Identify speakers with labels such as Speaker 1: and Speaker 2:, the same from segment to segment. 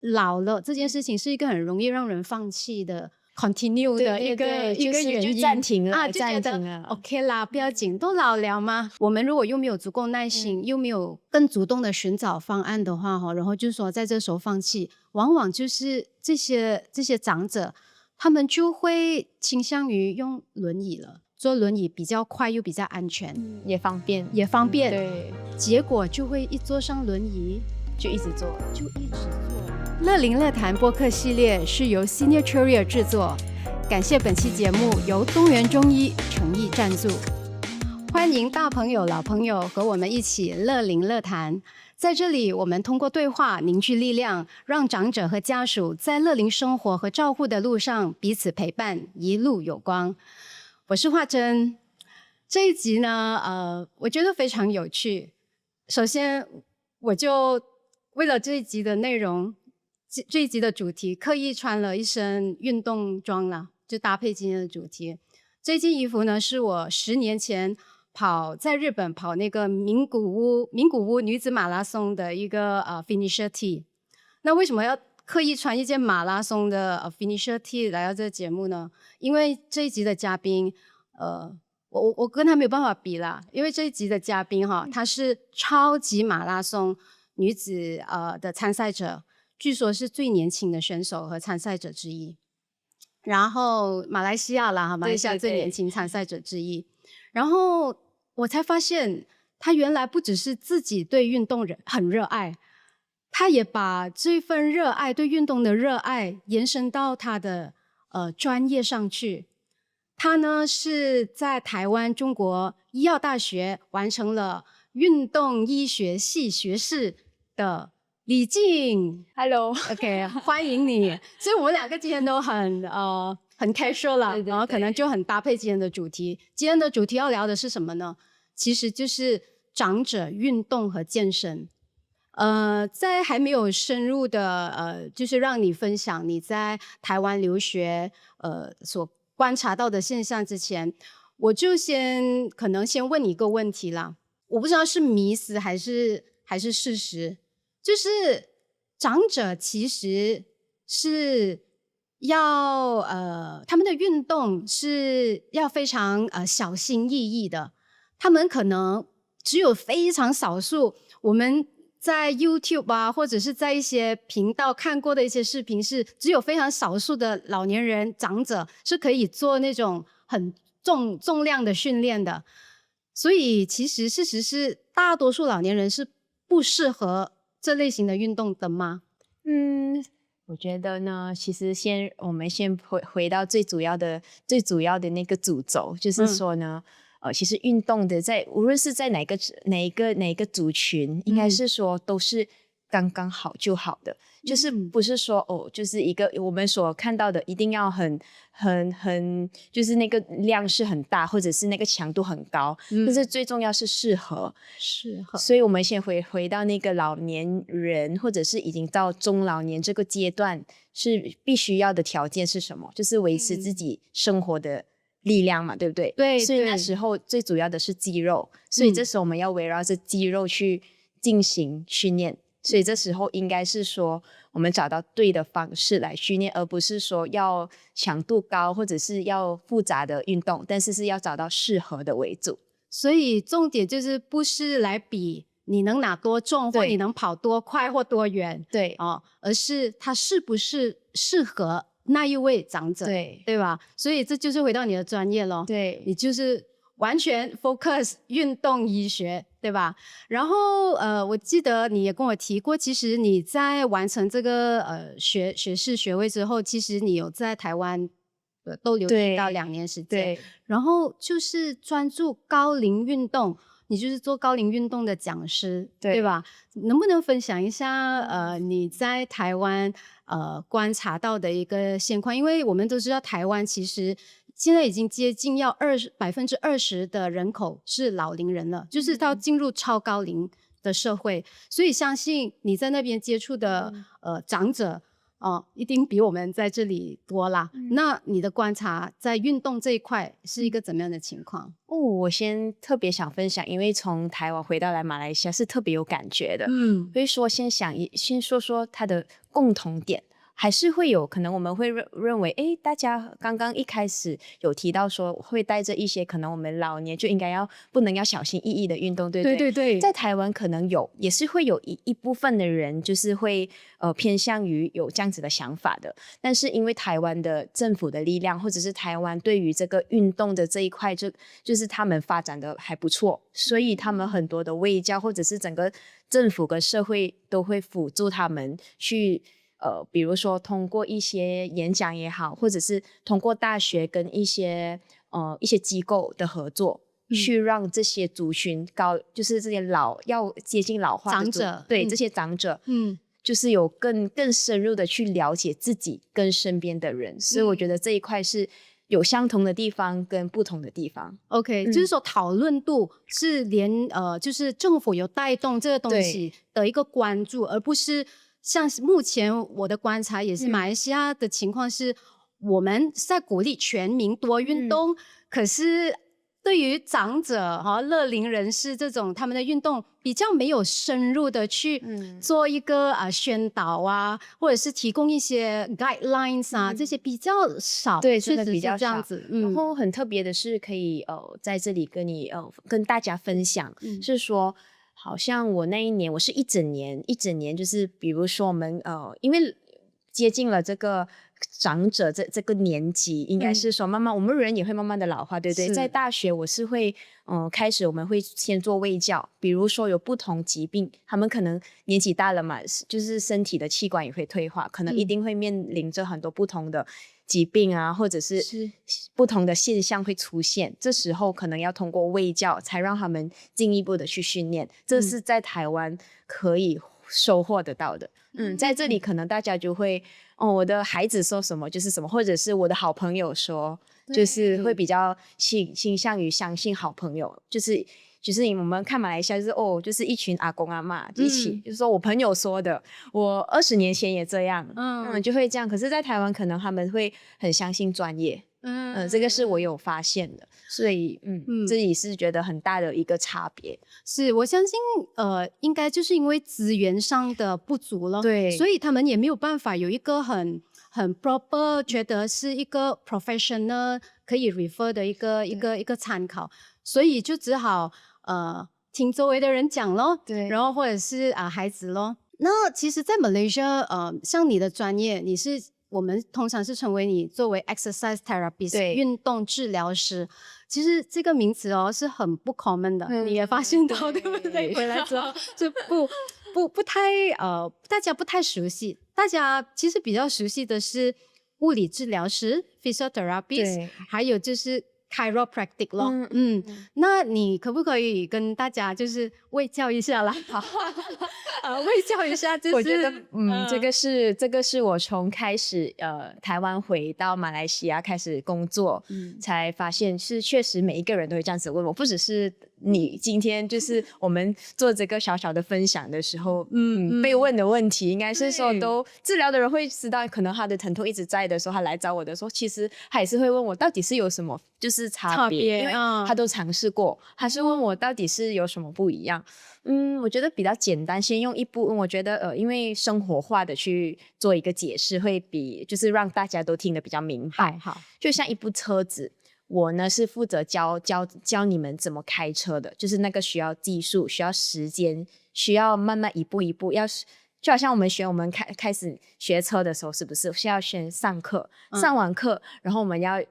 Speaker 1: 老了这件事情是一个很容易让人放弃的 continue 的一个原因，
Speaker 2: 就暂停了
Speaker 1: 就觉得 OK 啦，不要紧，都老了嘛。我们如果又没有足够耐心，又没有更主动的寻找方案的话，然后就说在这时候放弃，往往就是这些长者，他们就会倾向于用轮椅了。坐轮椅比较快又比较安全，
Speaker 2: 也方便，
Speaker 1: 对，结果就会一坐上轮椅
Speaker 2: 就一直做。
Speaker 1: 乐龄乐谈播客系列是由 Signature 制作，感谢本期节目由东元中医诚意赞助。欢迎大朋友老朋友和我们一起乐龄乐谈，在这里我们通过对话凝聚力量，让长者和家属在乐龄生活和照护的路上彼此陪伴，一路有光。我是华珍，这一集呢，我觉得非常有趣。首先，我就为了这一集的内容，这一集的主题，刻意穿了一身运动装啦，就搭配今天的主题。这件衣服呢，是我10年前在日本跑那个名古屋女子马拉松的一个finisher tee。那为什么要刻意穿一件马拉松的finisher tee 来到这个节目呢？因为这一集的嘉宾，我跟他没有办法比啦，因为这一集的嘉宾他是超级马拉松女子的参赛者，据说是最年轻的选手和参赛者之一。然后马来西亚最年轻参赛者之一。然后我才发现，他原来不只是自己对运动很热爱，他也把这份热爱对运动的热爱延伸到他的专业上去。他呢是在台湾中国医药大学完成了运动医学系学士的李静。
Speaker 2: Hello
Speaker 1: OK 欢迎你。所以我们两个今天都很 casual 啦，
Speaker 2: 对，
Speaker 1: 然后可能就很搭配今天的主题。今天的主题要聊的是什么呢？其实就是长者运动和健身。在还没有深入的就是让你分享你在台湾留学所观察到的现象之前，我就可能先问你一个问题啦。我不知道是迷思还是事实，就是长者其实是要他们的运动是要非常小心翼翼的。他们可能只有非常少数我们在 YouTube 啊，或者是在一些频道看过的一些视频，是只有非常少数的老年人长者是可以做那种很重量的训练的。所以其实事实是大多数老年人是不适合这类型的运动的吗？
Speaker 2: 我觉得呢，其实我们先回到最主要的那个主轴，就是说呢，其实运动的无论是在哪个族群，应该是说都是刚刚好就好的，就是不是说就是一个我们所看到的一定要很就是那个量是很大，或者是那个强度很高，但是最重要是适合。所以我们先回到那个老年人，或者是已经到中老年这个阶段，是必须要的条件是什么？就是维持自己生活的力量嘛，对不对？
Speaker 1: 对。
Speaker 2: 所以那时候最主要的是肌肉，所以这时候我们要围绕着肌肉去进行训练。所以这时候应该是说我们找到对的方式来训练，而不是说要强度高或者是要复杂的运动，但是要找到适合的为主。
Speaker 1: 所以重点就是不是来比你能拿多重，或你能跑多快或多远，
Speaker 2: 对
Speaker 1: 而是它是不是适合那一位长者，对吧？所以这就是回到你的专业咯。
Speaker 2: 对，
Speaker 1: 你就是完全 focus 运动医学，对吧？然后我记得你也跟我提过，其实你在完成这个学士学位之后，其实你有在台湾逗留到2年时间，然后就是专注高龄运动，你就是做高龄运动的讲师， 对吧？能不能分享一下你在台湾观察到的一个现况？因为我们都知道台湾其实现在已经接近要20%的人口是老龄人了，就是到进入超高龄的社会，所以相信你在那边接触的长者，一定比我们在这里多啦。那你的观察在运动这一块是一个怎么样的情况？
Speaker 2: 我先特别想分享，因为从台湾回到来马来西亚是特别有感觉的。所以说先说说它的共同点。还是会有可能我们会认为大家刚刚一开始有提到说会带着一些可能我们老年就应该不能要小心翼翼的运动，对不对？
Speaker 1: 对对对，
Speaker 2: 在台湾可能也是会有一部分的人就是会偏向于有这样子的想法的，但是因为台湾的政府的力量，或者是台湾对于这个运动的这一块就是他们发展的还不错，所以他们很多的卫教或者是整个政府跟社会都会辅助他们去比如说通过一些演讲也好，或者是通过大学跟一些机构的合作，去让这些族群就是这些要接近老化的
Speaker 1: 长者，
Speaker 2: 对这些长者，就是有更深入的去了解自己跟身边的人，所以我觉得这一块是有相同的地方跟不同的地方。
Speaker 1: OK，就是说讨论度是连就是政府有带动这个东西的一个关注，而不是像目前我的观察也是马来西亚的情况是，我们在鼓励全民多运动，可是对于长者乐龄人士这种他们的运动比较没有深入的去做一个宣导啊，或者是提供一些 guidelines 啊，这些比较少。
Speaker 2: 对，
Speaker 1: 确实是
Speaker 2: 比较
Speaker 1: 这样子。
Speaker 2: 然后很特别的是可以在这里跟大家分享，是说好像我那一年我是一整年就是比如说我们因为接近了这个长者这个年纪，应该是说慢慢我们人也会慢慢的老化，对不对？在大学我是会开始我们会先做卫教，比如说有不同疾病，他们可能年纪大了嘛，就是身体的器官也会退化，可能一定会面临着很多不同的疾病啊，或者是不同的现象会出现，这时候可能要通过卫教才让他们进一步的去训练，这是在台湾可以收获得到的。在这里可能大家就会我的孩子说什么就是什么，或者是我的好朋友说，就是会比较倾向于相信好朋友，就是我们看马来西亚就是一群阿公阿嬷一起，就是说我朋友说的，我20年前也这样，就会这样。可是在台湾可能他们会很相信专业，这个是我有发现的，所以这里是觉得很大的一个差别。
Speaker 1: 是我相信应该就是因为资源上的不足了，
Speaker 2: 对，
Speaker 1: 所以他们也没有办法有一个很 proper 觉得是一个 professional 可以 refer 的一个参考，所以就只好听周围的人讲咯，
Speaker 2: 对，
Speaker 1: 然后或者是孩子咯。那其实在 Malaysia 像你的专业我们通常是称为你作为 exercise therapist 运动治疗师，其实这个名词是很不 common 的，你也发现到对不对？回来之后就不太大家不太熟悉，大家其实比较熟悉的是物理治疗师 physiotherapist， 还有就是chiropractic 咯。那你可不可以跟大家就是卫教一下啦？卫教一下，就是
Speaker 2: 我觉得这个是我从开始台湾回到马来西亚开始工作，才发现是确实每一个人都会这样子问我，不只是你今天就是我们做这个小小的分享的时候被问的问题，应该是说都治疗的人会知道，可能他的疼痛一直在的时候，他来找我的时候，其实他也是会问我到底是有什么就是差别，因为他都尝试过，他是问我到底是有什么不一样。我觉得比较简单，先用我觉得因为生活化的去做一个解释，会比就是让大家都听得比较明白。
Speaker 1: 好，
Speaker 2: 就像一部车子，我呢是负责教你们怎么开车的，就是那个需要技术、需要时间、需要慢慢一步一步，就好像我们开始学车的时候，是不是需要先上课，上完课，然后我们要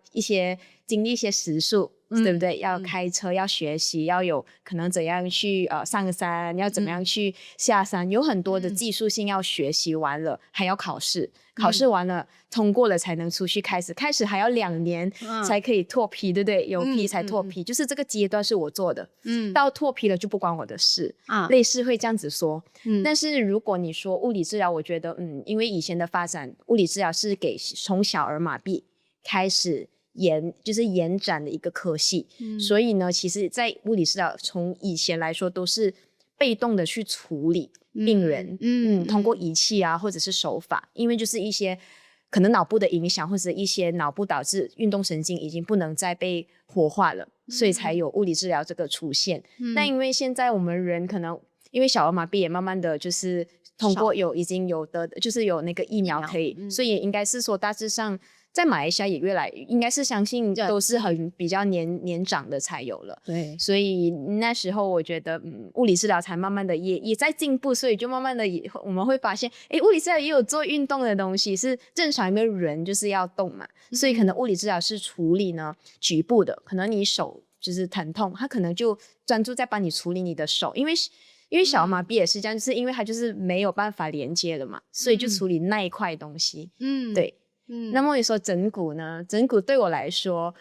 Speaker 2: 经历一些时数。对不对？要开车，要学习，要有可能怎样去上山，要怎么样去下山，有很多的技术性要学习完了，还要考试，考试完了通过了才能出去开始还要2年才可以脱皮，对不对？有皮才脱皮，就是这个阶段是我做的，到脱皮了就不关我的事类似会这样子说。但是如果你说物理治疗，我觉得因为以前的发展，物理治疗是给从小儿麻痹开始就是延展的一个科系，所以呢其实在物理治疗从以前来说都是被动的去处理病人，通过仪器啊或者是手法，因为就是一些可能脑部的影响或者一些脑部导致运动神经已经不能再被活化了，所以才有物理治疗这个出现。那因为现在我们人可能因为小儿麻痹也慢慢的就是通过已经有的就是有那个疫苗可以，所以应该是说大致上在马来西亚也越来应该是相信都是比较年长的才有了。
Speaker 1: 对，
Speaker 2: 所以那时候我觉得物理治疗才慢慢的也在进步，所以就慢慢的我们会发现物理治疗也有做运动的东西，是正常因为人就是要动嘛，所以可能物理治疗是处理呢局部的，可能你手就是疼痛，他可能就专注在帮你处理你的手，因为小儿麻痹也是这样，就是因为它就是没有办法连接了嘛，所以就处理那一块东西。对。那么你说整骨呢？整骨对我来说，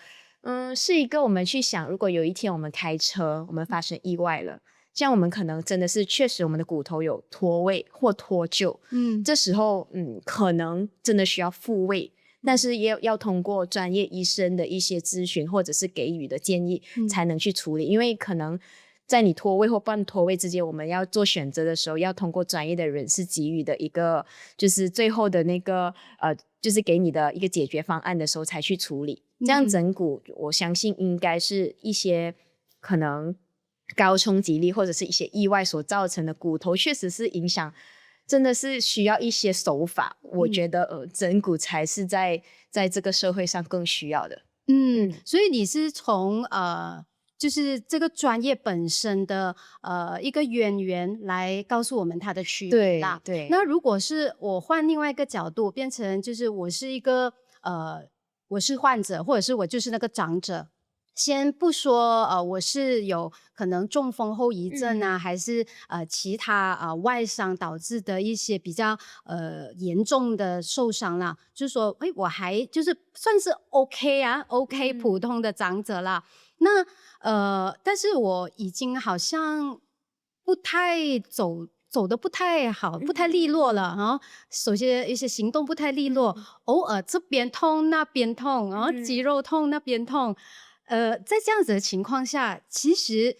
Speaker 2: 是一个我们去想，如果有一天我们开车，我们发生意外了，这样我们可能真的是确实我们的骨头有脱位或脱臼，这时候可能真的需要复位，但是也要通过专业医生的一些咨询或者是给予的建议才能去处理，因为可能在你脱位或半脱位之间，我们要做选择的时候，要通过专业的人士给予的一个就是最后的那个就是给你的一个解决方案的时候才去处理。这样整骨我相信应该是一些可能高冲击力或者是一些意外所造成的骨头确实是影响，真的是需要一些手法，我觉得整骨才是在这个社会上更需要的。
Speaker 1: 所以你是从就是这个专业本身的一个渊源来告诉我们它的区别啦。
Speaker 2: 对。
Speaker 1: 那如果是我换另外一个角度，变成就是我是一个我是患者，或者是我就是那个长者。先不说我是有可能中风后遗症啊，还是其他外伤导致的一些比较严重的受伤啦，就是说我还就是算是 OK 啊 OK 普通的长者啦。那但是我已经好像不太走得不太好，不太利落了啊。首先一些行动不太利落，偶尔这边痛那边痛，然后肌肉痛那边痛。在这样子的情况下，其实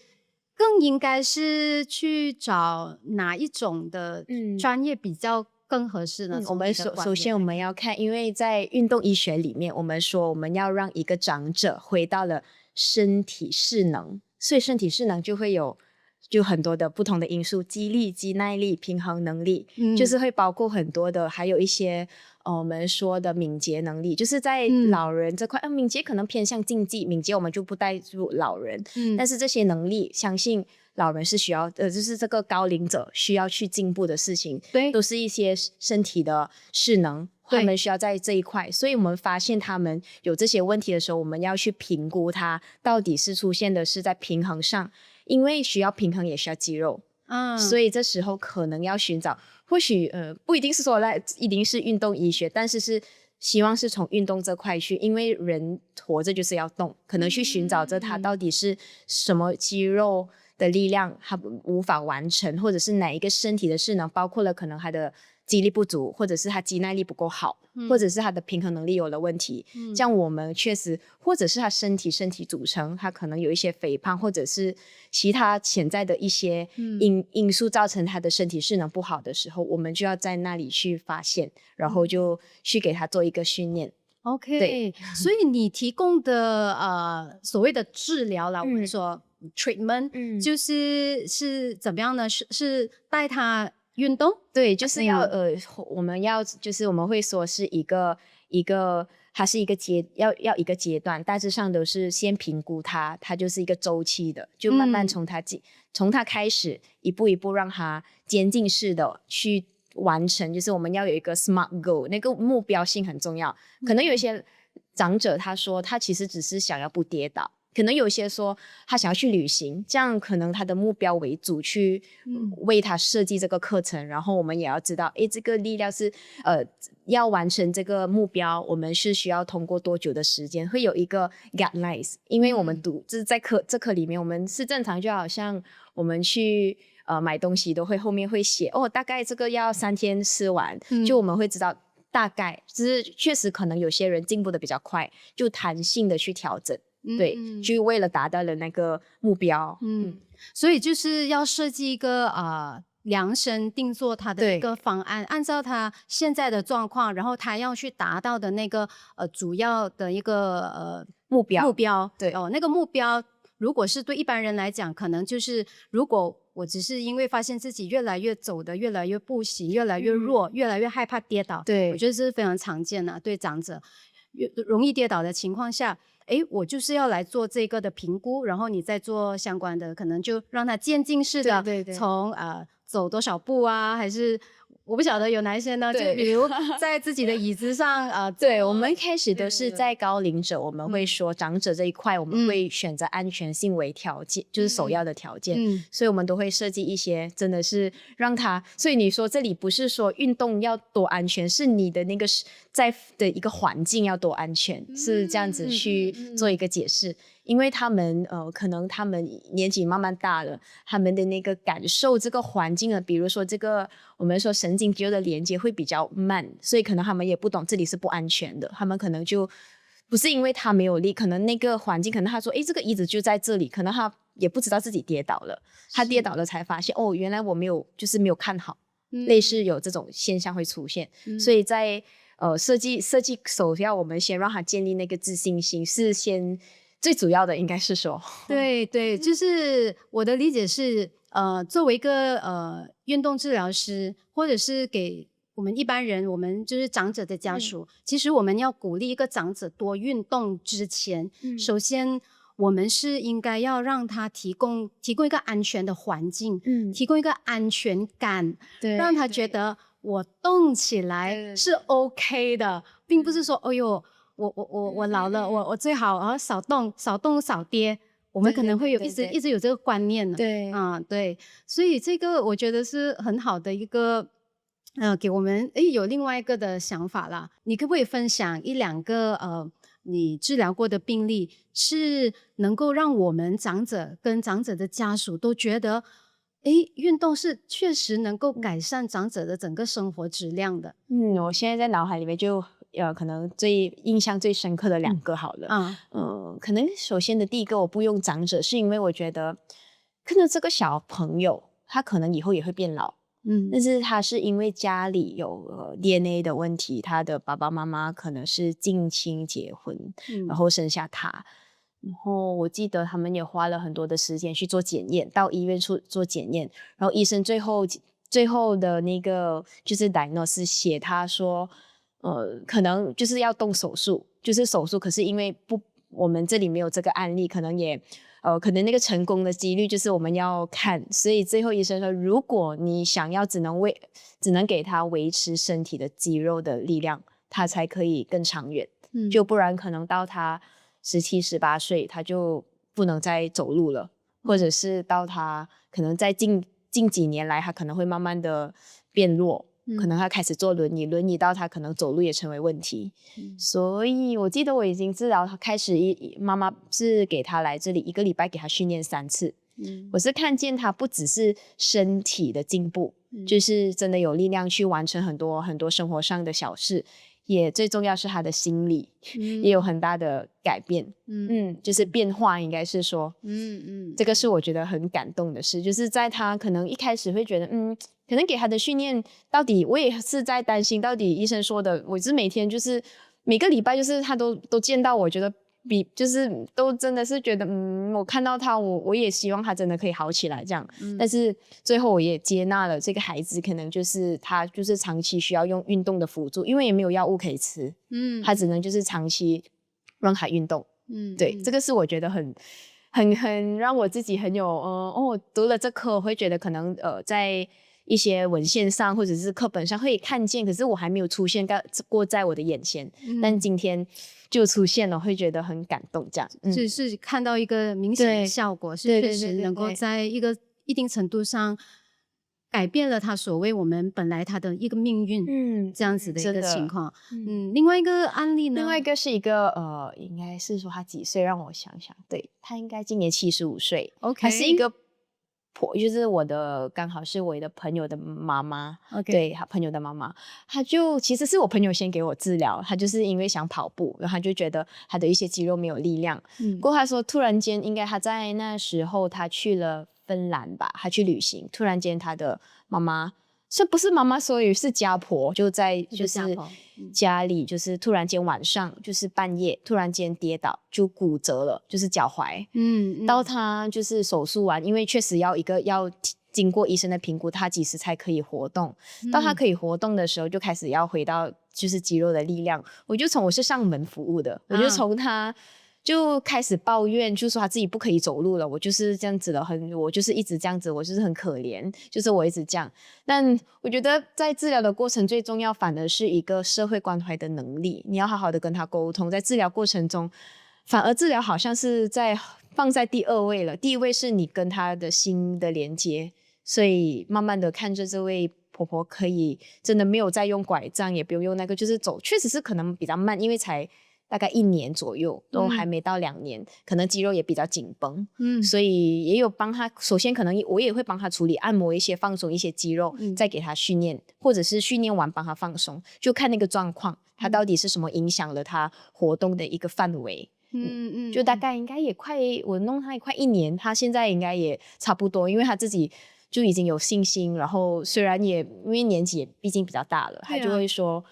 Speaker 1: 更应该是去找哪一种的专业比较更合适呢？
Speaker 2: 我们首先我们要看，因为在运动医学里面，我们说我们要让一个长者回到了身体势能，所以身体势能就会有就很多的不同的因素，肌力、肌耐力、平衡能力，就是会包括很多的，还有一些我们说的敏捷能力，就是在老人这块，敏捷可能偏向竞技，敏捷我们就不带入老人，但是这些能力，相信老人是需要就是这个高龄者需要去进步的事情，
Speaker 1: 对，
Speaker 2: 都是一些身体的势能，他们需要在这一块，所以我们发现他们有这些问题的时候，我们要去评估他到底是出现的是在平衡上，因为需要平衡也需要肌肉，所以这时候可能要寻找，或许不一定是说一定是运动医学，但是希望是从运动这块去，因为人活着就是要动，可能去寻找着他到底是什么肌肉的力量他无法完成，或者是哪一个身体的势能，包括了可能他的肌力不足，或者是他肌耐力不够好，或者是他的平衡能力有了问题，这样我们确实，或者是他身体组成他可能有一些肥胖，或者是其他潜在的一些因素造成他的身体势能不好的时候，我们就要在那里去发现，然后就去给他做一个训练。
Speaker 1: OK， 对，所以你提供的所谓的治疗啦，我们说 treatment，就是怎么样呢？是带他运动？
Speaker 2: 对，就是要我们要就是我们会说是一个它是一个要一个阶段，大致上都是先评估它就是一个周期的，就慢慢从它开始一步一步让它渐进式的去完成，就是我们要有一个 SMART goal， 那个目标性很重要。可能有一些长者他说他其实只是想要不跌倒，可能有些说他想要去旅行，这样可能他的目标为主去为他设计这个课程，然后我们也要知道这个力量是要完成这个目标，我们是需要通过多久的时间，会有一个 guidelines， 因为我们就是在这课里面我们是正常，就好像我们去买东西都会后面会写大概这个要3天吃完，就我们会知道大概，只是确实可能有些人进步的比较快，就弹性的去调整。对，就为了达到了那个目标。
Speaker 1: 所以就是要设计一个量身定做他的一个方案，按照他现在的状况，然后他要去达到的那个主要的一个目标。
Speaker 2: 对
Speaker 1: 那个目标如果是对一般人来讲，可能就是如果我只是因为发现自己越来越走得越来越不行，越来越弱，越来越害怕跌倒，
Speaker 2: 对，
Speaker 1: 我觉得是非常常见的，对长者越容易跌倒的情况下，我就是要来做这个的评估，然后你再做相关的，可能就让他渐进式的从走多少步啊，还是我不晓得有哪一些呢？就比如在自己的椅子上
Speaker 2: 对，我们开始都是在高龄者，我们会说长者这一块，我们会选择安全性为条件，就是首要的条件。所以我们都会设计一些真的是让他，所以你说这里不是说运动要多安全，是你的那个在的一个环境要多安全，是这样子去做一个解释。因为他们可能他们年纪慢慢大了，他们的那个感受这个环境呢，比如说这个我们说神经肌肉的连接会比较慢，所以可能他们也不懂这里是不安全的，他们可能就不是因为他没有力，可能那个环境可能他说这个椅子就在这里，可能他也不知道自己跌倒了，他跌倒了才发现原来我没有看好，类似有这种现象会出现。所以在设计首要我们先让他建立那个自信心，是先最主要的应该是说，
Speaker 1: 对，就是我的理解是，作为一个运动治疗师，或者是给我们一般人，我们就是长者的家属，其实我们要鼓励一个长者多运动之前，首先我们是应该要让他提供一个安全的环境，提供一个安全感，让他觉得我动起来是 OK 的，并不是说我老了，我最好少动少跌，我们可能会有一直有这个观念呢。对，所以这个我觉得是很好的一个给我们有另外一个的想法啦。你可不可以分享一两个你治疗过的病例，是能够让我们长者跟长者的家属都觉得运动是确实能够改善长者的整个生活质量的？
Speaker 2: 我现在在脑海里面就可能印象最深刻的2个好了。可能首先的第一个我不用长者，是因为我觉得可能这个小朋友他可能以后也会变老，但是他是因为家里有DNA 的问题，他的爸爸妈妈可能是近亲结婚，然后生下他，然后我记得他们也花了很多的时间去做检验，到医院去做检验，然后医生最后的那个就是 diagnose 写他说可能就是要动手术，就是手术，可是因为我们这里没有这个案例，可能也可能那个成功的几率就是我们要看，所以最后医生说，如果你想要只能给他维持身体的肌肉的力量，他才可以更长远，就不然可能到他17、18岁他就不能再走路了，或者是到他可能在近几年来他可能会慢慢的变弱，可能他开始坐轮椅到他可能走路也成为问题。所以我记得我已经治疗他开始妈妈是给他来这里1个礼拜给他训练3次，我是看见他不只是身体的进步，就是真的有力量去完成很多很多生活上的小事，也最重要是他的心理也有很大的改变，就是变化，应该是说这个是我觉得很感动的事，就是在他可能一开始会觉得可能给他的训练到底我也是在担心，到底医生说的我是每天就是每个礼拜就是他都见到我，觉得就是都真的是觉得我看到他我也希望他真的可以好起来这样，但是最后我也接纳了这个孩子可能就是他就是长期需要用运动的辅助，因为也没有药物可以吃，他只能就是长期让他运动，对，这个是我觉得很让我自己很有读了这课我会觉得可能在一些文献上或者是课本上可以看见，可是我还没有出现过在我的眼前，但今天就出现了，会觉得很感动这样，
Speaker 1: 是看到一个明显的效果，是确实能够在一定程度上改变了他所谓我们本来他的一个命运，这样子的一个情况。另外一个案例呢？
Speaker 2: 另外一个是一个应该是说他几岁，让我想想，对，他应该今年75岁，他是一个就是刚好是我的朋友的妈妈
Speaker 1: OK
Speaker 2: 对，他朋友的妈妈，他就其实是我朋友先给我治疗，他就是因为想跑步，然后他就觉得他的一些肌肉没有力量，过后他说突然间应该他在那时候他去了芬兰吧，他去旅行，突然间他的妈妈是不是妈妈所以是家婆，就在就是家里就是突然间晚上就是半夜突然间跌倒就骨折了，就是脚踝，到他就是手术完，因为确实要经过医生的评估他几时才可以活动，到他可以活动的时候就开始要回到就是肌肉的力量，我是上门服务的，我就从他就开始抱怨，就说他自己不可以走路了，我就是这样子的，我就是一直这样子，我就是很可怜，就是我一直这样。但我觉得在治疗的过程最重要反而是一个社会关怀的能力，你要好好的跟他沟通，在治疗过程中反而治疗好像是放在第二位了，第一位是你跟他的心的连接，所以慢慢的看着这位婆婆可以真的没有再用拐杖，也不用那个，就是走确实是可能比较慢，因为才大概1年左右，都还没到2年，可能肌肉也比较紧绷，所以也有帮他，首先可能我也会帮他处理按摩一些放松一些肌肉，再给他训练，或者是训练完帮他放松，就看那个状况，他到底是什么影响了他活动的一个范围。就大概应该也我弄他也快1年，他现在应该也差不多，因为他自己就已经有信心，然后虽然也因为年纪也毕竟比较大了，他就会说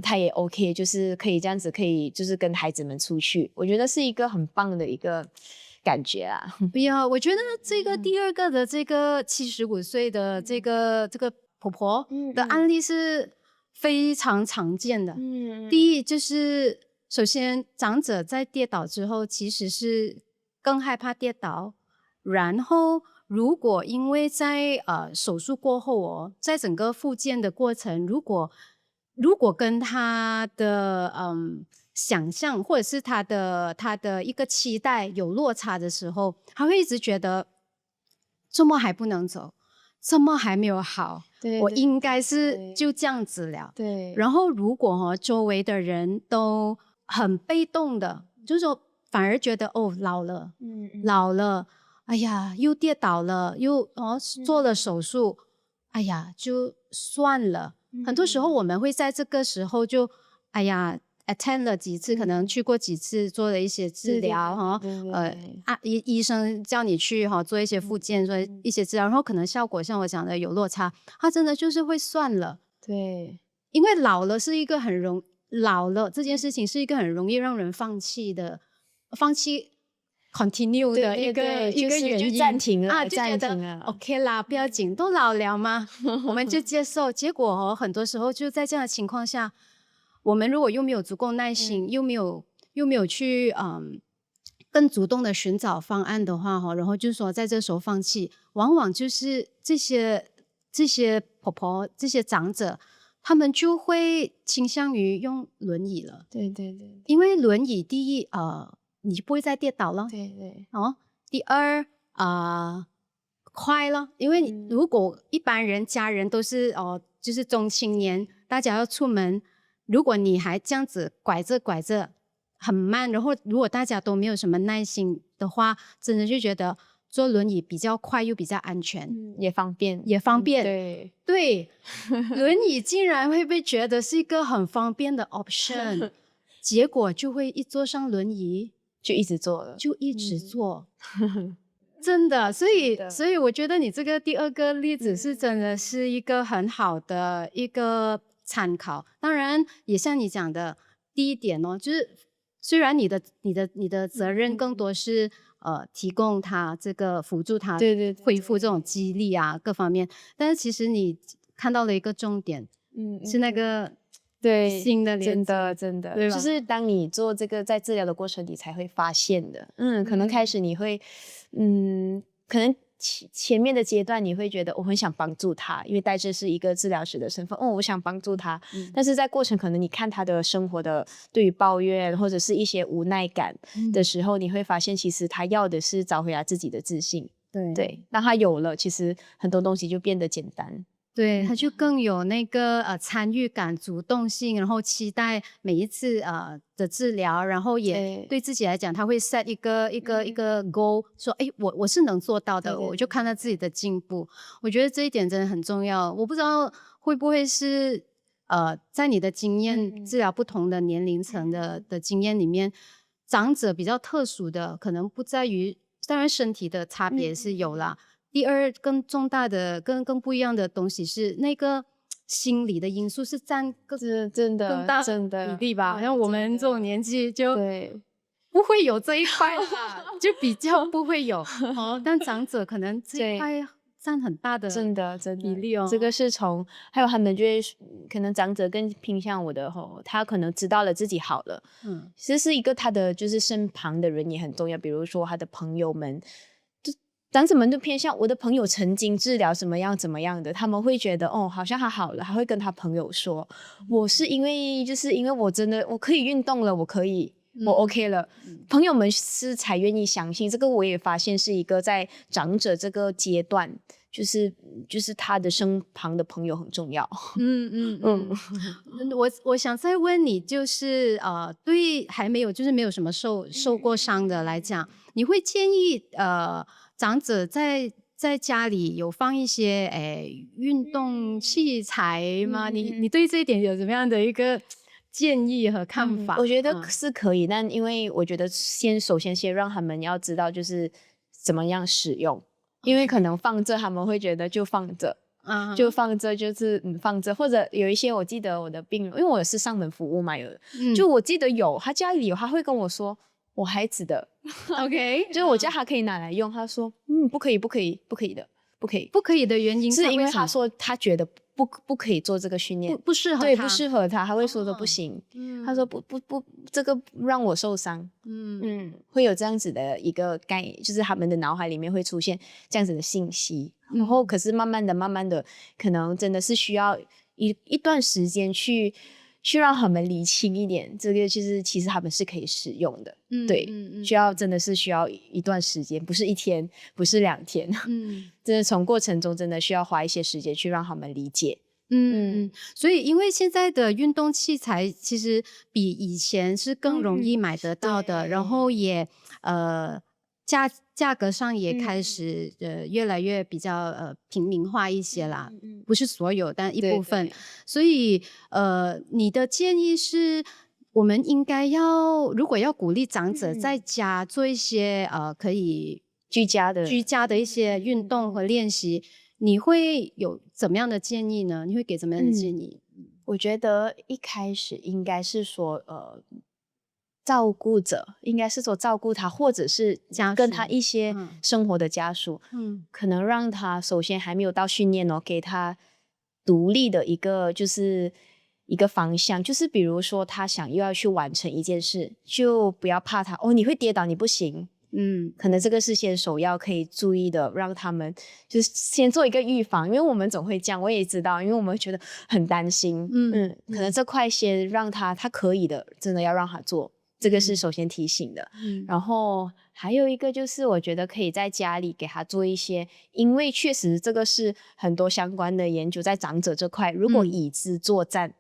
Speaker 2: 他也 OK， 就是可以这样子，可以就是跟孩子们出去，我觉得是一个很棒的一个感觉啊。
Speaker 1: 不要，我觉得这个第二个的这个75岁的这个婆婆的案例是非常常见的。第一就是首先长者在跌倒之后其实是更害怕跌倒，然后如果因为在手术过后在整个复健的过程，如果跟他的想象或者是他的一个期待有落差的时候，他会一直觉得周末还不能走，周末还没有好，我应该是就这样子了。对，然后如果周围的人都很被动的，就是说反而觉得老了，哎呀又跌倒了，又做了手术，哎呀就算了。很多时候我们会在这个时候就哎呀 attend 了几次，可能去过几次，做了一些治疗医生叫你去做一些复健，做一些治疗，然后可能效果像我讲的有落差，他真的就是会算了。对，因为老了这件事情是一个很容易让人放弃 continue 的一个原因，
Speaker 2: 就暂停了，
Speaker 1: 就觉得 OK 啦，不要紧，都老了嘛，我们就接受。结果很多时候就在这样的情况下，我们如果又没有足够耐心，又没有去更主动的寻找方案的话，然后就是说在这时候放弃，往往就是这些婆婆这些长者，他们就会倾向于用轮椅了。对，因为轮椅第一你不会再跌倒了。对，第二快了，因为如果一般人家人都是就是中青年，大家要出门，如果你还这样子拐着很慢，然后如果大家都没有什么耐心的话，真的就觉得坐轮椅比较快又比较安全，
Speaker 2: 也方便。
Speaker 1: 对轮椅竟然会被觉得是一个很方便的 option 结果就会一坐上轮椅
Speaker 2: 就一直做了，
Speaker 1: 就一直做真的，所以我觉得你这个第二个例子是真的是一个很好的一个参考。当然也像你讲的第一点就是虽然你的责任更多是提供他这个辅助他恢复这种肌力啊各方面，但是其实你看到了一个重点，是那个新的连接，
Speaker 2: 真的
Speaker 1: 对吧？
Speaker 2: 就是当你做这个在治疗的过程你才会发现的。可能开始你会可能前面的阶段你会觉得我很想帮助他，因为戴志是一个治疗师的身份，我想帮助他，但是在过程可能你看他的生活的对于抱怨或者是一些无奈感的时候，你会发现其实他要的是找回来自己的自信。对，当他有了，其实很多东西就变得简单。
Speaker 1: 对，他就更有那个参与感、主动性，然后期待每一次的治疗，然后也对自己来讲，他会 set 一个 goal， 说，哎，我是能做到的，我就看到自己的进步。我觉得这一点真的很重要。我不知道会不会是在你的经验，治疗不同的年龄层的经验里面，长者比较特殊的，可能不在于，当然身体的差别是有啦。第二，更重大的、更不一样的东西是那个心理的因素是占
Speaker 2: 真的
Speaker 1: 更大比例吧。像我们这种年纪就不会有这一块啦，就比较不会有。但长者可能这一块占很大的
Speaker 2: 真的
Speaker 1: 比例哦。
Speaker 2: 这个是还有他们就会可能长者更偏向我的他可能知道了自己好了，其实是一个他的就是身旁的人也很重要，比如说他的朋友们。长者们就偏向我的朋友曾经治疗怎么样的，他们会觉得好像他好了，他会跟他朋友说，我是因为我真的我可以运动了，我可以我 OK 了，朋友们是才愿意相信这个。我也发现是一个在长者这个阶段，就是他的身旁的朋友很重要。
Speaker 1: 我想再问你，就是对还没有就是没有什么受过伤的来讲，你会建议长者在家里有放一些运动器材吗？你对这一点有什么样的一个建议和看法？
Speaker 2: 我觉得是可以，但因为我觉得首先让他们要知道就是怎么样使用，因为可能放着他们会觉得就放着。就放着，就是放着，或者有一些我记得我的病人，因为我是上门服务嘛，就我记得他家里有，他会跟我说我孩子的
Speaker 1: ，OK，
Speaker 2: 就是我叫他可以拿来用，他说不可以的，不可以的
Speaker 1: 原因
Speaker 2: 是因为他说他觉得不可以做这个训练，
Speaker 1: 不适合他，
Speaker 2: 对，不适合他，他会说的不行，他说不，这个让我受伤，会有这样子的一个就是他们的脑海里面会出现这样子的信息，然后可是慢慢的，可能真的是需要一段时间去让他们理清一点，这个其实他们是可以使用的，对，真的是需要一段时间，不是一天，不是2天，真的从过程中真的需要花一些时间去让他们理解。
Speaker 1: 所以因为现在的运动器材其实比以前是更容易买得到的，然后也价格上也开始越来越比较平民化一些啦，不是所有，但一部分。所以你的建议是，我们应该如果要鼓励长者在家做一些可以居家的一些运动和练习，你会有怎么样的建议呢？你会给怎么样的建议？
Speaker 2: 我觉得一开始应该是说照顾者应该是说照顾他，或者是跟他一些生活的家属，可能让他首先还没有到训练给他独立的一个就是一个方向，就是比如说他想又要去完成一件事，就不要怕他你会跌倒，你不行。可能这个是先首要可以注意的，让他们就是先做一个预防，因为我们总会这样，我也知道，因为我们觉得很担心，可能这块先让他可以的，真的要让他做，这个是首先提醒的。然后还有一个就是我觉得可以在家里给他做一些，因为确实这个是很多相关的研究在长者这块，如果椅子作战，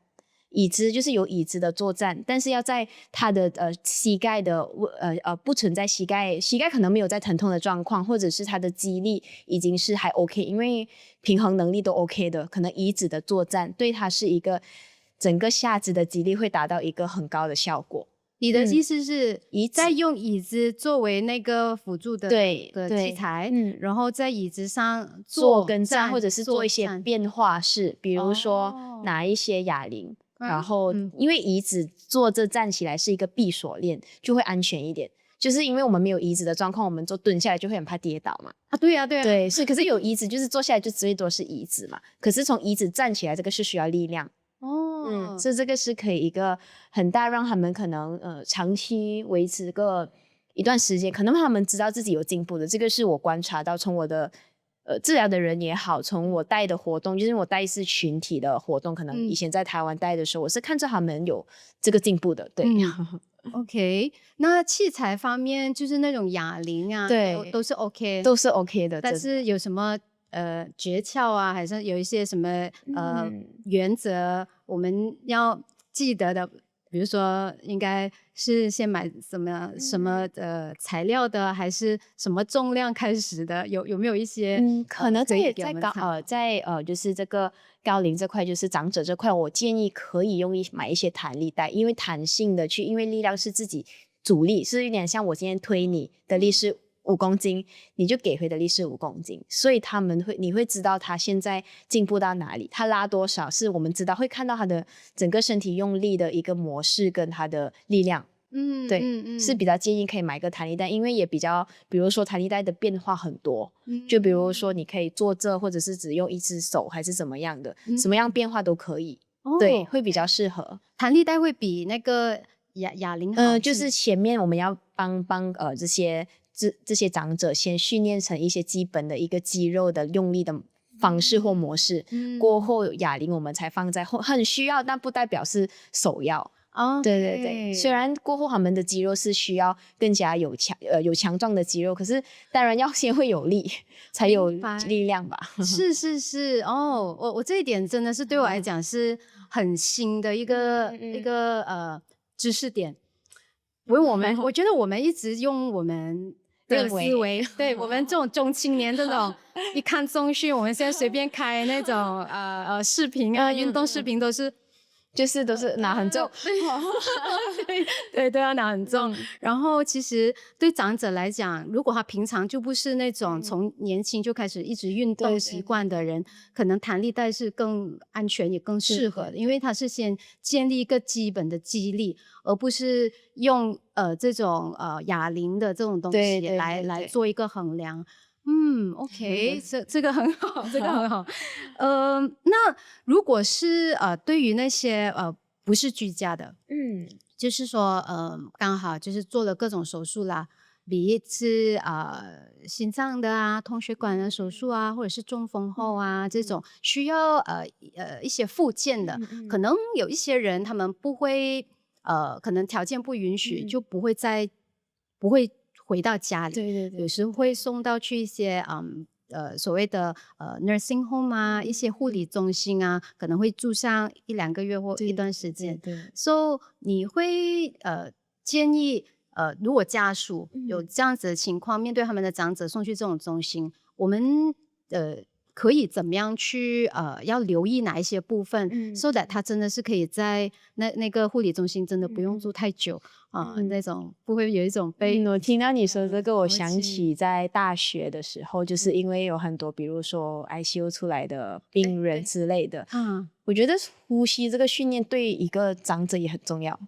Speaker 2: 椅子就是有椅子的作战，但是要在他的膝盖的不存在膝盖可能没有在疼痛的状况，或者是他的肌力已经是还 OK， 因为平衡能力都 OK 的，可能椅子的作战对他是一个整个下肢的肌力会达到一个很高的效果。
Speaker 1: 你的意思是在用椅子作为那个辅助的器材，然后在椅子上
Speaker 2: 做跟站，或者是做一些变化式，比如说拿一些哑铃，然后因为椅子坐着站起来是一个闭锁链，就会安全一点。就是因为我们没有椅子的状况，我们坐蹲下来就会很怕跌倒嘛。
Speaker 1: 对啊，
Speaker 2: 对，可是有椅子就是坐下来就最多是椅子嘛，可是从椅子站起来这个是需要力量。所以这个是可以一个很大让他们可能长期维持一段时间，可能他们知道自己有进步的。这个是我观察到，从我的治疗的人也好，从我带的活动，就是我带是群体的活动，可能以前在台湾带的时候，我是看着他们有这个进步的。对
Speaker 1: OK， 那器材方面就是那种哑铃啊，
Speaker 2: 对，
Speaker 1: 都是 OK，
Speaker 2: 都是 OK 的。
Speaker 1: 但是有什么诀窍啊，还是有一些什么原则我们要记得的？比如说，应该是先买什么材料的，还是什么重量开始的？有没有一些
Speaker 2: 可能
Speaker 1: 可以给我
Speaker 2: 在
Speaker 1: 们参考
Speaker 2: 就是这个高龄这块，就是长者这块，我建议可以买一些弹力带，因为弹性的因为力量是自己主力，是有点像我今天推你的力是5公斤，你就给回的力是5公斤，所以你会知道他现在进步到哪里，他拉多少，是我们知道会看到他的整个身体用力的一个模式跟他的力量。对，是比较建议可以买个弹力带，因为也比较，比如说弹力带的变化很多，就比如说你可以坐这，或者是只用一只手，还是怎么样的，什么样变化都可以。对，会比较适合。
Speaker 1: 弹力带会比那个哑铃好，
Speaker 2: 就是前面我们要帮这些长者先训练成一些基本的一个肌肉的用力的方式或模式，过后哑铃我们才放在后，很需要，但不代表是首要。对对对，虽然过后他们的肌肉是需要更加有强壮的肌肉，可是当然要先会有力才有力量吧。
Speaker 1: 是哦，我这一点真的是对我来讲是很新的一个知识点。我觉得我们一直用我们的思维，对我们这种中青年这种一看重训，我们现在随便开那种视频啊，运动视频都是
Speaker 2: 拿很重，
Speaker 1: 对，都要拿很重。然后其实对长者来讲，如果他平常就不是那种从年轻就开始一直运动习惯的人，可能弹力带是更安全也更适合的，因为他是先建立一个基本的肌力，而不是用这种哑铃的这种东西来做一个衡量。OK， 这个很好，这个很好。那如果是对于那些不是居家的，就是说刚好就是做了各种手术啦，比如是心脏的啊、通血管的手术啊，或者是中风后啊这种需要一些复健的，可能有一些人他们不会可能条件不允许，就不会回到家里，
Speaker 2: 对，
Speaker 1: 有时会送到去一些所谓的nursing home 啊，一些护理中心啊，可能会住上1-2个月或一段时间。So 你会建议如果家属有这样子的情况，面对他们的长者送去这种中心，我们可以怎么样去要留意哪一些部分，so that 他真的是可以在那个护理中心真的不用住太久那种不会有一种被
Speaker 2: 我听到你说这个，我想起在大学的时候，就是因为有很多比如说 ICU 出来的病人之类的，我觉得呼吸这个训练对一个长者也很重要。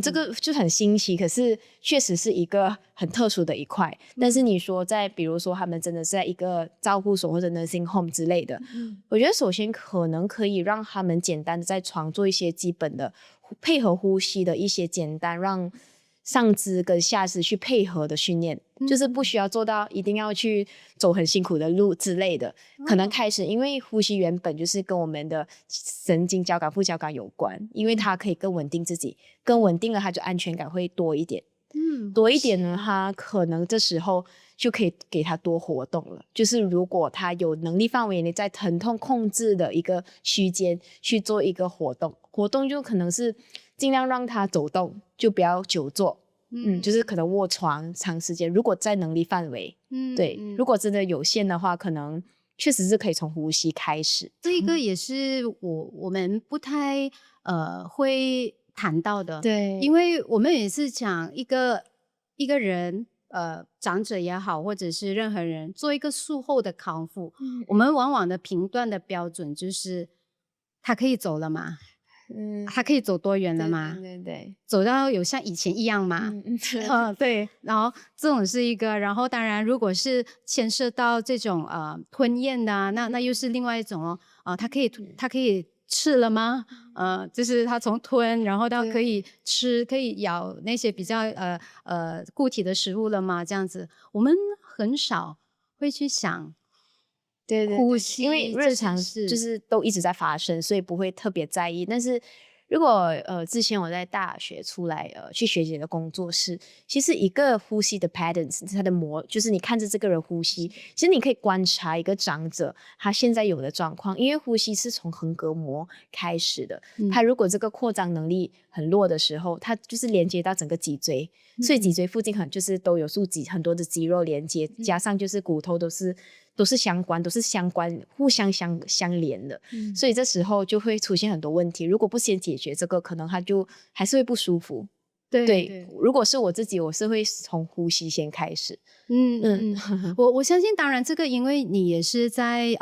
Speaker 2: 这个就很新奇，可是确实是一个很特殊的一块。但是你说比如说他们真的是在一个照护所或者 nursing home 之类的，我觉得首先可能可以让他们简单的在床做一些基本的配合呼吸的一些简单让上肢跟下肢去配合的训练，就是不需要做到一定要去走很辛苦的路之类的。可能开始，因为呼吸原本就是跟我们的神经交感副交感有关，因为它可以更稳定自己，更稳定了它就安全感会多一点。多一点呢，他可能这时候就可以给他多活动了。就是如果他有能力范围内在疼痛控制的一个区间去做一个活动就可能是尽量让他走动，就不要久坐。就是可能卧床长时间，如果在能力范围，对，如果真的有限的话，可能确实是可以从呼吸开始。
Speaker 1: 这个也是我们不太会谈到的，
Speaker 2: 对，
Speaker 1: 因为我们也是讲一个人长者也好，或者是任何人做一个术后的康复，我们往往的评断的标准就是他可以走了吗？他可以走多远了吗？
Speaker 2: 对，
Speaker 1: 走到有像以前一样吗？对，然后这种是一个，然后当然如果是牵涉到这种吞咽的那又是另外一种他可以吃了吗？就是他从吞然后到可以吃可以咬那些比较固体的食物了吗？这样子我们很少会去想
Speaker 2: 对，
Speaker 1: 呼吸，
Speaker 2: 因为日常就是都一直在发生，所以不会特别在意。但是如果之前我在大学出来去学姐的工作室，其实一个呼吸的 patterns， 它的就是你看着这个人呼吸，其实你可以观察一个长者他现在有的状况，因为呼吸是从横膈膜开始的，他如果这个扩张能力很弱的时候，它就是连接到整个脊椎，所以脊椎附近就是都有很多的肌肉连接，加上就是骨头都是相关，互相相连的，所以这时候就会出现很多问题。如果不先解决这个，可能他就还是会不舒服。对，如果是我自己，我是会从呼吸先开始。
Speaker 1: 我相信，当然这个，因为你也是在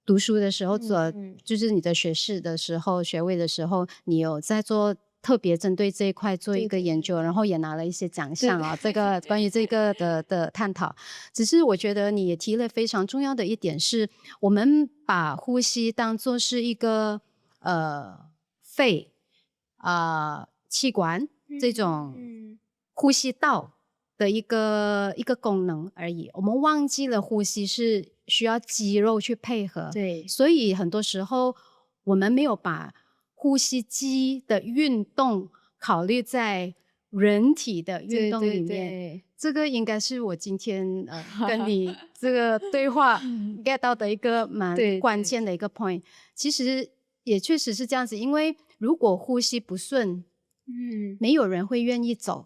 Speaker 1: 读书的时候就是你的学士的时候、学位的时候，你有在做。特别针对这一块做一个研究，然后也拿了一些奖项啊。这个关于这个的探讨，只是我觉得你也提了非常重要的一点是，我们把呼吸当作是一个肺气管这种呼吸道的一个功能而已，我们忘记了呼吸是需要肌肉去配合。
Speaker 2: 对，
Speaker 1: 所以很多时候我们没有把呼吸机的运动考虑在人体的运动里面。
Speaker 2: 对，
Speaker 1: 这个应该是我今天跟你这个对话get 到的一个蛮关键的一个 point。其实也确实是这样子，因为如果呼吸不顺，没有人会愿意走，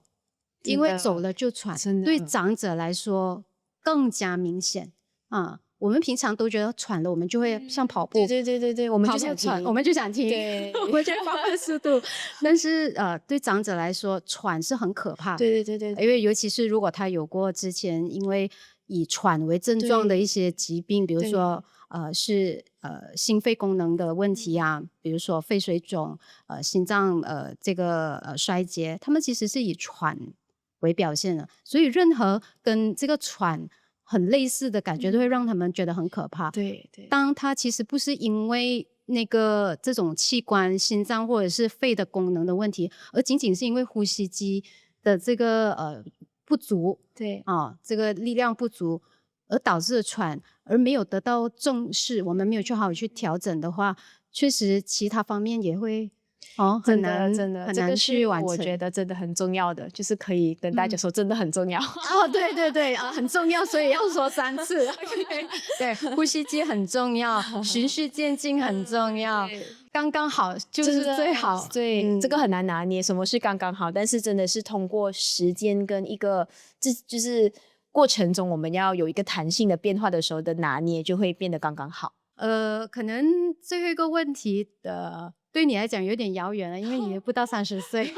Speaker 1: 因为走了就喘。对长者来说更加明显啊。我们平常都觉得喘了，我们就会像跑步。
Speaker 2: 对，我们就想
Speaker 1: 喘，我们就想停，我们就放慢速度。但是对长者来说，喘是很可怕的。
Speaker 2: 对，
Speaker 1: 因为尤其是如果他有过之前因为以喘为症状的一些疾病，比如说心肺功能的问题啊，比如说肺水肿、心脏这个衰竭，他们其实是以喘为表现的。所以任何跟这个喘很类似的感觉都会让他们觉得很可怕。
Speaker 2: 对，
Speaker 1: 当他其实不是因为那个这种器官心脏或者是肺的功能的问题，而仅仅是因为呼吸机的这个不足，这个力量不足而导致的喘，而没有得到重视，我们没有去好好去调整的话，确实其他方面也会很难
Speaker 2: 真的
Speaker 1: 很难去完成。
Speaker 2: 我觉得真的很重要的，就是可以跟大家说真的很重要。
Speaker 1: 对很重要，所以要说3次。对，呼吸机很重要，循序渐进很重要，刚刚好就是最好。
Speaker 2: 对，这个很难拿捏什么是刚刚好，但是真的是通过时间跟一个就是过程中我们要有一个弹性的变化的时候的拿捏，就会变得刚刚好。
Speaker 1: 可能最后一个问题对你来讲有点遥远了，因为你也不到30岁。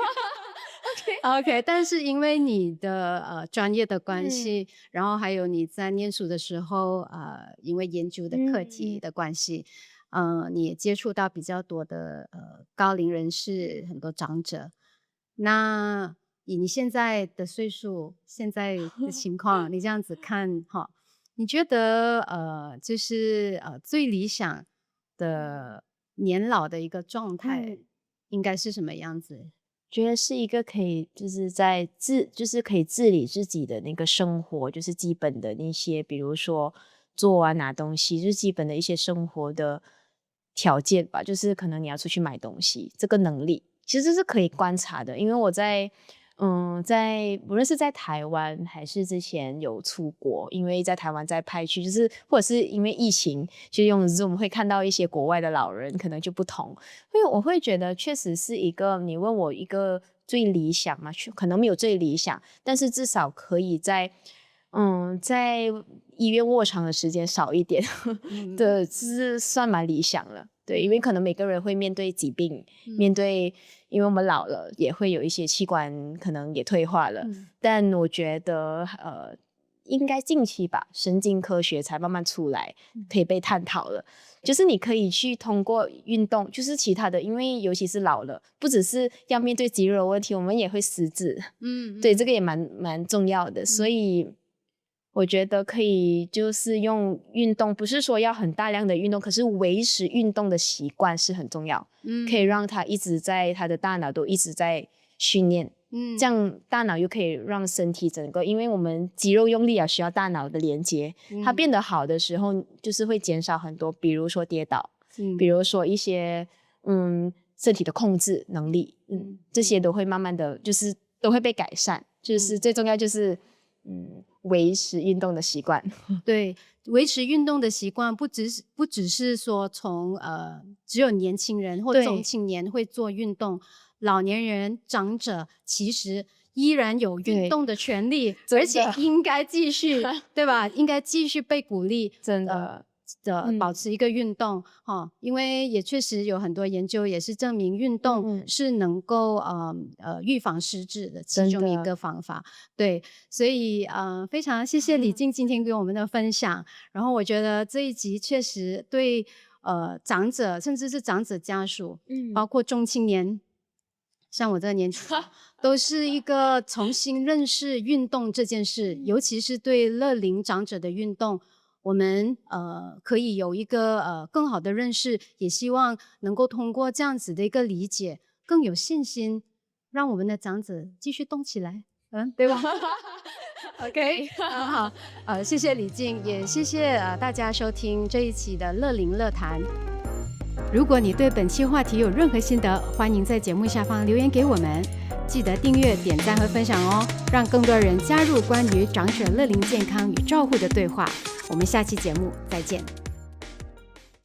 Speaker 1: OK， 但是因为你的专业的关系，然后还有你在念书的时候因为研究的课题的关系，你也接触到比较多的高龄人士，很多长者。那以你现在的岁数，现在的情况，你这样子看你觉得就是最理想的年老的一个状态应该是什么样子？
Speaker 2: 觉得是一个可以就是可以自理自己的那个生活，就是基本的那些，比如说做拿东西，就是基本的一些生活的条件吧。就是可能你要出去买东西，这个能力其实是可以观察的。因为我在无论是在台湾还是之前有出国，因为在台湾在拍剧，就是或者是因为疫情，就用 Zoom 会看到一些国外的老人，可能就不同。所以我会觉得确实是一个，你问我一个最理想嘛，可能没有最理想，但是至少可以在医院卧床的时间少一点的，是算蛮理想了。对，因为可能每个人会面对疾病，面对，因为我们老了，也会有一些器官可能也退化了。但我觉得应该近期吧，神经科学才慢慢出来，可以被探讨了。就是你可以去通过运动，就是其他的，因为尤其是老了，不只是要面对肌肉的问题，我们也会失智。对，这个也蛮重要的。所以我觉得可以就是用运动，不是说要很大量的运动，可是维持运动的习惯是很重要。可以让他一直在他的大脑都一直在训练。这样大脑又可以让身体整个，因为我们肌肉用力啊需要大脑的连接，它变得好的时候，就是会减少很多，比如说跌倒，比如说一些身体的控制能力，这些都会慢慢的就是都会被改善，就是最重要就是维持运动的习惯。
Speaker 1: 对，维持运动的习惯不只是说从只有年轻人或中青年会做运动，老年人长者其实依然有运动的权利，而且应该继续对吧？应该继续被鼓励，
Speaker 2: 真的
Speaker 1: 保持一个运动因为也确实有很多研究也是证明运动是能够预防失智的其中一个方法。对，所以非常谢谢李静今天给我们的分享。然后我觉得这一集确实对长者甚至是长者家属，包括中青年，像我这个年纪都是一个重新认识运动这件事，尤其是对乐龄长者的运动。我们可以有一个更好的认识，也希望能够通过这样子的一个理解，更有信心，让我们的长者继续动起来，对吧？OK， 好，谢谢李静，也谢谢大家收听这一期的乐龄乐谈。如果你对本期话题有任何心得，欢迎在节目下方留言给我们。记得订阅、点赞和分享哦，让更多人加入关于长者乐龄健康与照护的对话。我们下期节目再见。